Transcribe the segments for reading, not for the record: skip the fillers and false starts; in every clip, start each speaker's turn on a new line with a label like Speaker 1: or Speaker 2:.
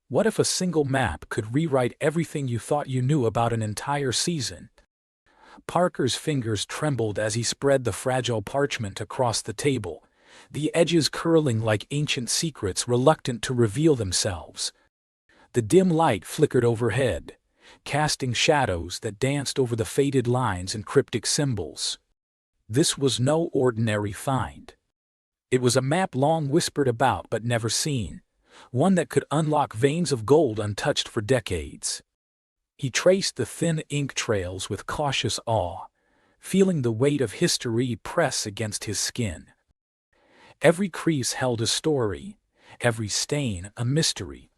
Speaker 1: What if a single map could rewrite everything you thought you knew about an entire season? Parker's fingers trembled as he spread the fragile parchment across the table, the edges curling like ancient secrets reluctant to reveal themselves. The dim light flickered overhead, casting shadows that danced over the faded lines and cryptic symbols. This was no ordinary find. It was a map long whispered about but never seen, one that could unlock veins of gold untouched for decades. He traced the thin ink trails with cautious awe, feeling the weight of history press against his skin. Every crease held a story, every stain a mystery.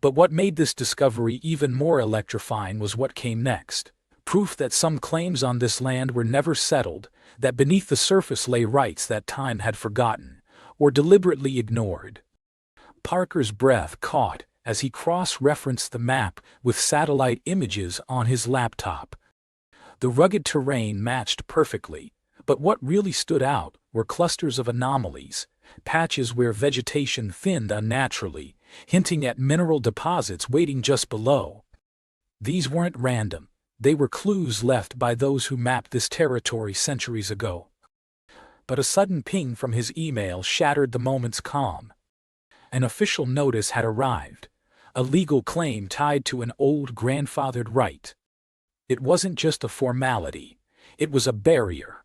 Speaker 1: But what made this discovery even more electrifying was what came next. Proof that some claims on this land were never settled, that beneath the surface lay rights that time had forgotten, or deliberately ignored. Parker's breath caught as he cross-referenced the map with satellite images on his laptop. The rugged terrain matched perfectly, but what really stood out were clusters of anomalies, patches where vegetation thinned unnaturally, hinting at mineral deposits waiting just below. These weren't random. They were clues left by those who mapped this territory centuries ago. But a sudden ping from his email shattered the moment's calm. An official notice had arrived, a legal claim tied to an old grandfathered right. It wasn't just a formality, it was a barrier.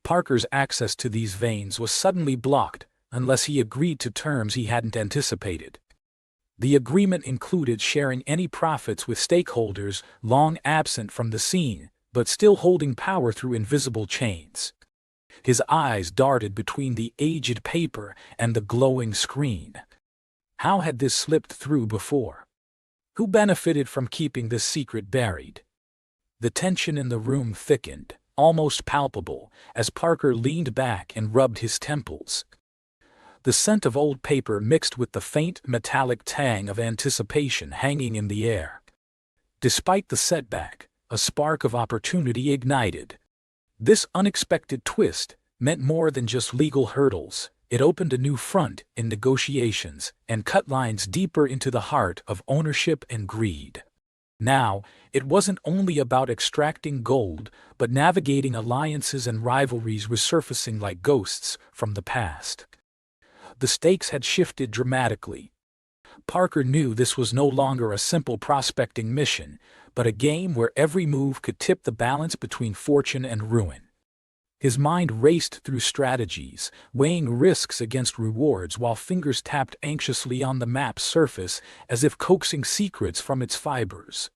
Speaker 1: Parker's access to these veins was suddenly blocked unless he agreed to terms he hadn't anticipated. The agreement included sharing any profits with stakeholders long absent from the scene, but still holding power through invisible chains. His eyes darted between the aged paper and the glowing screen. How had this slipped through before? Who benefited from keeping this secret buried? The tension in the room thickened, almost palpable, as Parker leaned back and rubbed his temples. The scent of old paper mixed with the faint metallic tang of anticipation hanging in the air. Despite the setback, a spark of opportunity ignited. This unexpected twist meant more than just legal hurdles. It opened a new front in negotiations and cut lines deeper into the heart of ownership and greed. Now, it wasn't only about extracting gold, but navigating alliances and rivalries resurfacing like ghosts from the past. The stakes had shifted dramatically. Parker knew this was no longer a simple prospecting mission, but a game where every move could tip the balance between fortune and ruin. His mind raced through strategies, weighing risks against rewards while fingers tapped anxiously on the map's surface as if coaxing secrets from its fibers.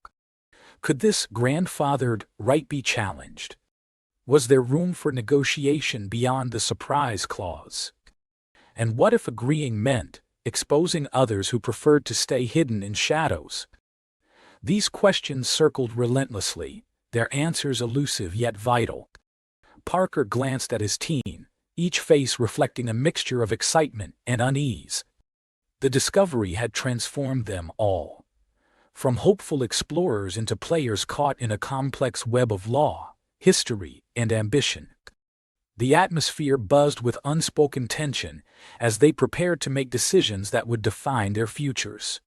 Speaker 1: Could this grandfathered right be challenged? Was there room for negotiation beyond the surprise clause? And what if agreeing meant exposing others who preferred to stay hidden in shadows? These questions circled relentlessly, their answers elusive yet vital. Parker glanced at his team, each face reflecting a mixture of excitement and unease. The discovery had transformed them all. From hopeful explorers into players caught in a complex web of law, history, and ambition. The atmosphere buzzed with unspoken tension as they prepared to make decisions that would define their futures.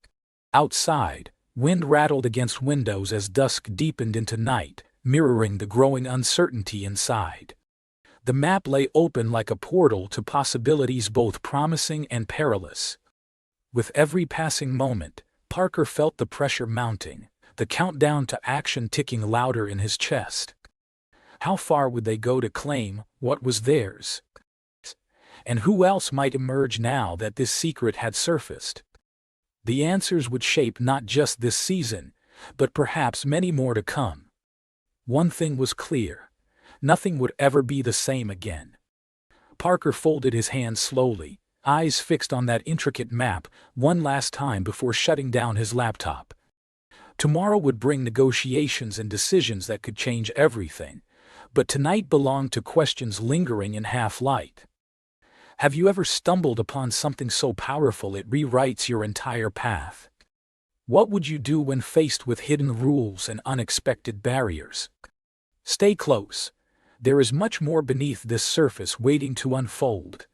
Speaker 1: Outside, wind rattled against windows as dusk deepened into night, mirroring the growing uncertainty inside. The map lay open like a portal to possibilities both promising and perilous. With every passing moment, Parker felt the pressure mounting, the countdown to action ticking louder in his chest. How far would they go to claim what was theirs? And who else might emerge now that this secret had surfaced? The answers would shape not just this season, but perhaps many more to come. One thing was clear: nothing would ever be the same again. Parker folded his hands slowly, eyes fixed on that intricate map one last time before shutting down his laptop. Tomorrow would bring negotiations and decisions that could change everything, but tonight belonged to questions lingering in half-light. Have you ever stumbled upon something so powerful it rewrites your entire path? What would you do when faced with hidden rules and unexpected barriers? Stay close. There is much more beneath this surface waiting to unfold.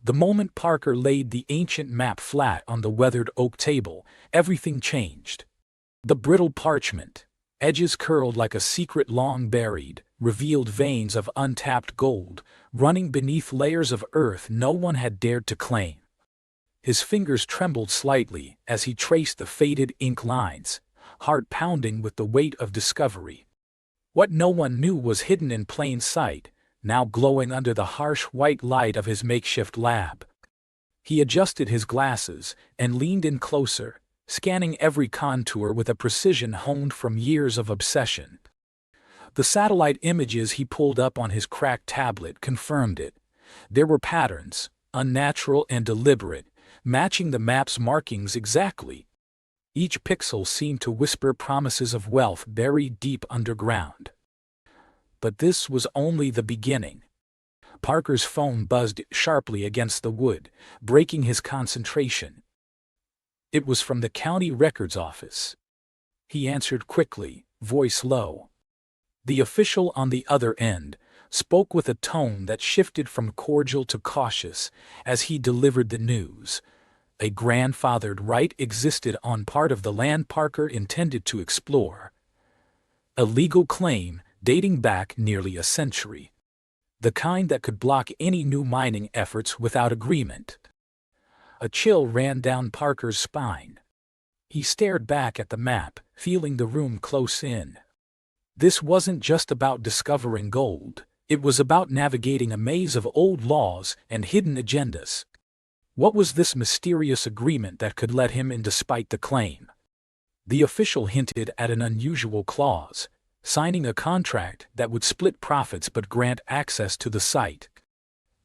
Speaker 1: The moment Parker laid the ancient map flat on the weathered oak table, everything changed. The brittle parchment, edges curled like a secret long buried, revealed veins of untapped gold, running beneath layers of earth no one had dared to claim. His fingers trembled slightly as he traced the faded ink lines, heart pounding with the weight of discovery. What no one knew was hidden in plain sight, now glowing under the harsh white light of his makeshift lab. He adjusted his glasses and leaned in closer, scanning every contour with a precision honed from years of obsession. The satellite images he pulled up on his cracked tablet confirmed it. There were patterns, unnatural and deliberate, matching the map's markings exactly. Each pixel seemed to whisper promises of wealth buried deep underground. But this was only the beginning. Parker's phone buzzed sharply against the wood, breaking his concentration. It was from the county records office. He answered quickly, voice low. The official on the other end spoke with a tone that shifted from cordial to cautious as he delivered the news. A grandfathered right existed on part of the land Parker intended to explore. A legal claim dating back nearly a century. The kind that could block any new mining efforts without agreement. A chill ran down Parker's spine. He stared back at the map, feeling the room close in. This wasn't just about discovering gold. It was about navigating a maze of old laws and hidden agendas. What was this mysterious agreement that could let him in despite the claim? The official hinted at an unusual clause, signing a contract that would split profits but grant access to the site.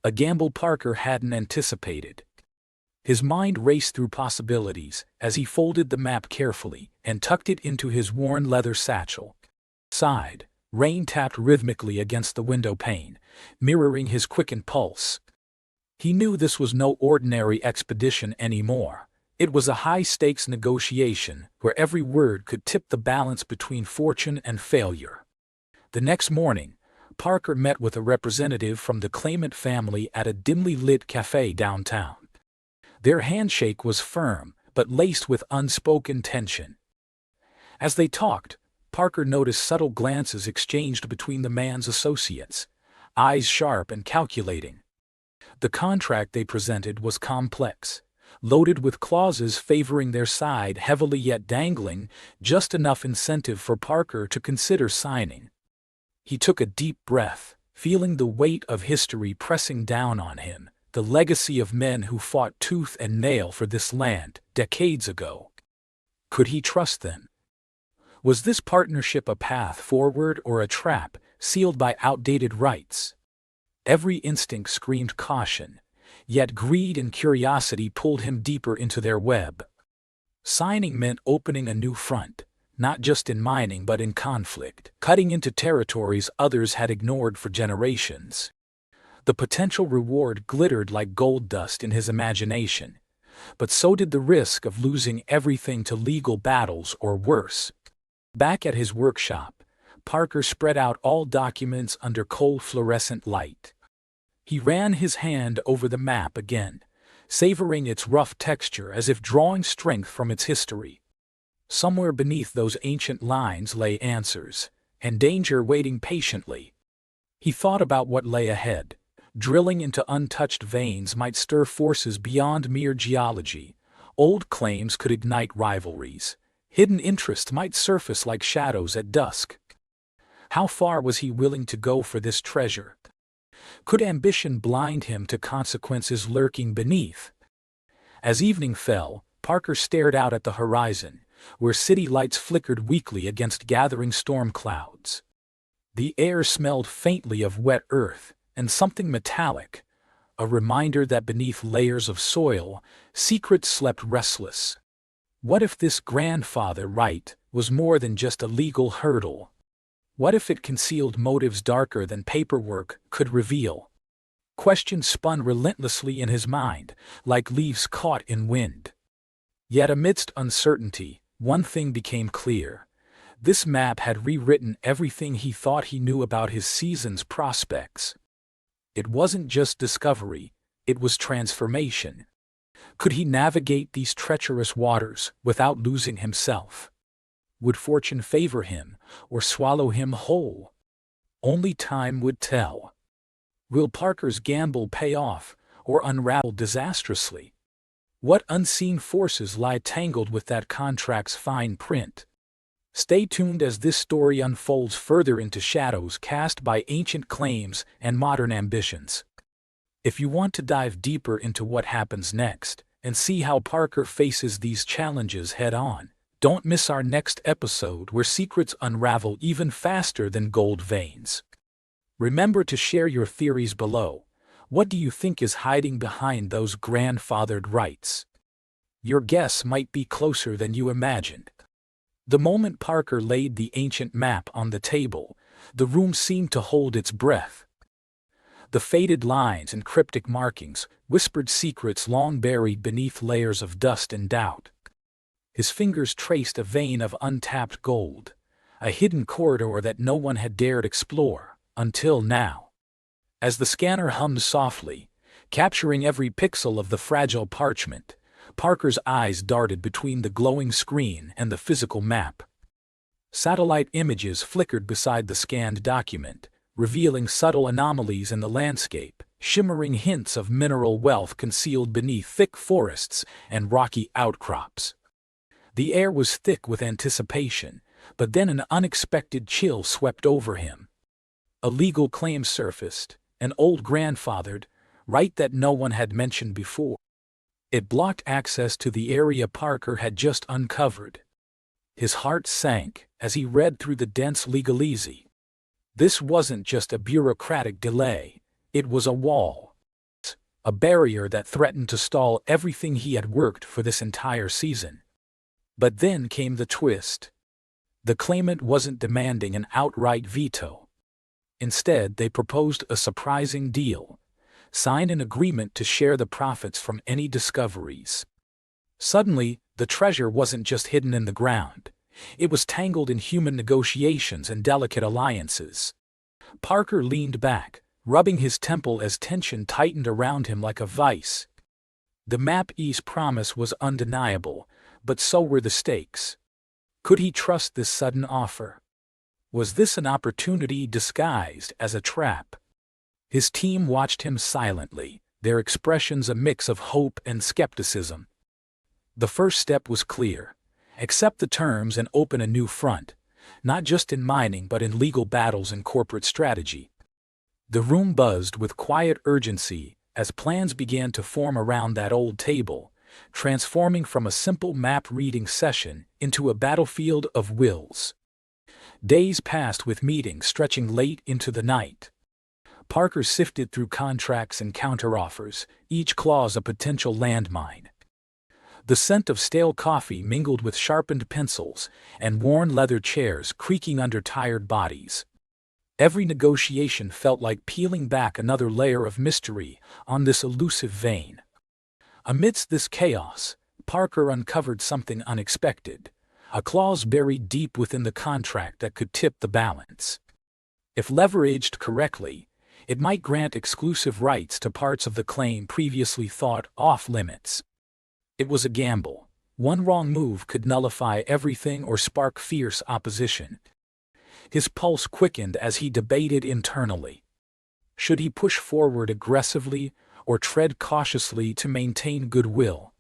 Speaker 1: A gamble Parker hadn't anticipated. His mind raced through possibilities as he folded the map carefully and tucked it into his worn leather satchel. Sighed. Rain tapped rhythmically against the window pane, mirroring his quickened pulse. He knew this was no ordinary expedition anymore. It was a high-stakes negotiation where every word could tip the balance between fortune and failure. The next morning, Parker met with a representative from the claimant family at a dimly lit cafe downtown. Their handshake was firm, but laced with unspoken tension. As they talked, Parker noticed subtle glances exchanged between the man's associates, eyes sharp and calculating. The contract they presented was complex, loaded with clauses favoring their side heavily yet dangling just enough incentive for Parker to consider signing. He took a deep breath, feeling the weight of history pressing down on him, the legacy of men who fought tooth and nail for this land decades ago. Could he trust them? Was this partnership a path forward or a trap sealed by outdated rights? Every instinct screamed caution, yet greed and curiosity pulled him deeper into their web. Signing meant opening a new front, not just in mining but in conflict, cutting into territories others had ignored for generations. The potential reward glittered like gold dust in his imagination, but so did the risk of losing everything to legal battles or worse. Back at his workshop, Parker spread out all documents under cold fluorescent light. He ran his hand over the map again, savoring its rough texture as if drawing strength from its history. Somewhere beneath those ancient lines lay answers, and danger waiting patiently. He thought about what lay ahead. Drilling into untouched veins might stir forces beyond mere geology. Old claims could ignite rivalries. Hidden interests might surface like shadows at dusk. How far was he willing to go for this treasure? Could ambition blind him to consequences lurking beneath? As evening fell, Parker stared out at the horizon, where city lights flickered weakly against gathering storm clouds. The air smelled faintly of wet earth and something metallic, a reminder that beneath layers of soil, secrets slept restless. What if this grandfather right was more than just a legal hurdle? What if it concealed motives darker than paperwork could reveal? Questions spun relentlessly in his mind, like leaves caught in wind. Yet amidst uncertainty, one thing became clear. This map had rewritten everything he thought he knew about his season's prospects. It wasn't just discovery, It was transformation. Could he navigate these treacherous waters without losing himself? Would fortune favor him or swallow him whole? Only time would tell. Will Parker's gamble pay off or unravel disastrously? What unseen forces lie tangled with that contract's fine print? Stay tuned as this story unfolds further into shadows cast by ancient claims and modern ambitions. If you want to dive deeper into what happens next and see how Parker faces these challenges head-on, don't miss our next episode where secrets unravel even faster than gold veins. Remember to share your theories below. What do you think is hiding behind those grandfathered rights? Your guess might be closer than you imagined. The moment Parker laid the ancient map on the table, the room seemed to hold its breath. The faded lines and cryptic markings whispered secrets long buried beneath layers of dust and doubt. His fingers traced a vein of untapped gold, a hidden corridor that no one had dared explore, until now. As the scanner hummed softly, capturing every pixel of the fragile parchment, Parker's eyes darted between the glowing screen and the physical map. Satellite images flickered beside the scanned document, revealing subtle anomalies in the landscape, shimmering hints of mineral wealth concealed beneath thick forests and rocky outcrops. The air was thick with anticipation, but then an unexpected chill swept over him. A legal claim surfaced, an old grandfathered right that no one had mentioned before. It blocked access to the area Parker had just uncovered. His heart sank as he read through the dense legalese. This wasn't just a bureaucratic delay, it was a wall. A barrier that threatened to stall everything he had worked for this entire season. But then came the twist. The claimant wasn't demanding an outright veto. Instead, they proposed a surprising deal, signed an agreement to share the profits from any discoveries. Suddenly, the treasure wasn't just hidden in the ground. It was tangled in human negotiations and delicate alliances. Parker leaned back, rubbing his temple as tension tightened around him like a vice. The map's promise was undeniable, but so were the stakes. Could he trust this sudden offer? Was this an opportunity disguised as a trap? His team watched him silently, their expressions a mix of hope and skepticism. The first step was clear. Accept the terms and open a new front, not just in mining but in legal battles and corporate strategy. The room buzzed with quiet urgency as plans began to form around that old table, transforming from a simple map-reading session into a battlefield of wills. Days passed with meetings stretching late into the night. Parker sifted through contracts and counteroffers, each clause a potential landmine. The scent of stale coffee mingled with sharpened pencils and worn leather chairs creaking under tired bodies. Every negotiation felt like peeling back another layer of mystery on this elusive vein. Amidst this chaos, Parker uncovered something unexpected, a clause buried deep within the contract that could tip the balance. If leveraged correctly, it might grant exclusive rights to parts of the claim previously thought off-limits. It was a gamble. One wrong move could nullify everything or spark fierce opposition. His pulse quickened as he debated internally. Should he push forward aggressively or tread cautiously to maintain goodwill?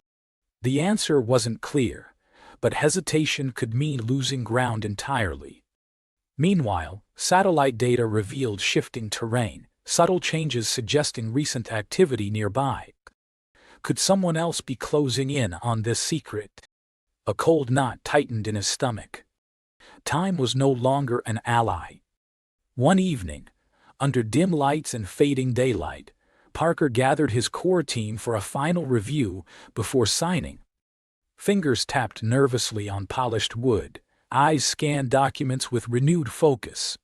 Speaker 1: The answer wasn't clear, but hesitation could mean losing ground entirely. Meanwhile, satellite data revealed shifting terrain, subtle changes suggesting recent activity nearby. Could someone else be closing in on this secret? A cold knot tightened in his stomach. Time was no longer an ally. One evening, under dim lights and fading daylight, Parker gathered his core team for a final review before signing. Fingers tapped nervously on polished wood, eyes scanned documents with renewed focus.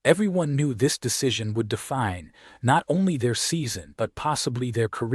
Speaker 1: Everyone knew this decision would define not only their season but possibly their career.